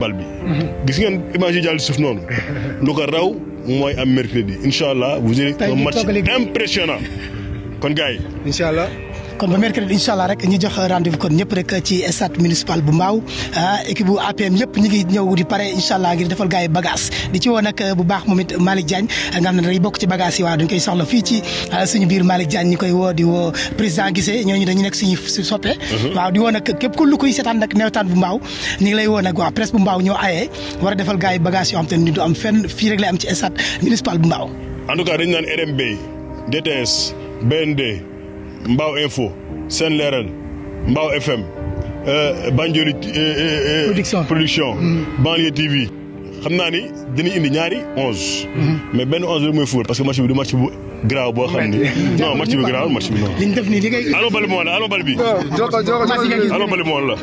bal bi. gis ngeen image yi jàll suuf noonu. lu ko raw mooy am mercredi Inchallah vous aurez un match impressionnant kon gars yi. Inchallah. kon ba mercredi Inchallah rek ñu jox rendez-vous kon ñëpp rek ci stade municipal bu Mbao équipe bu APM yëpp ñu ngi ñëw di pare Inchallah ngir defal gars yi bagage di ci woo nag bu baax moom it Malick Diagne nga xam ne day bokk ci bagage yi waaw dañ koy soxla fii ci suñu biir Malick Diagne ñi koy woo di woo président Guissé ñooñu dañu nekk suñu soppe waaw di woo nag képp ku lu koy seetaan nag neewtaan bu Mbao ñu ngi lay woo nag waaw presse bu Mbao ñoo ayee war a defal gars yi bagage yoo xam te ne du am fenn fii rek lay am ci stade municipal bu Mbao. en tout cas dañu naan RMB DTS BND Mbao Info Sen Leral Mbao FM Banjoli production Banlieue TV xam naa ni dinañ indi ñaari 11 mais benn 11 rek mooy fuur parce que match bi du match bu graaw boo xam ni non match bi graaw match bi non liñ def nii li ngay allo bali moon la allo bali bi allo bali moon la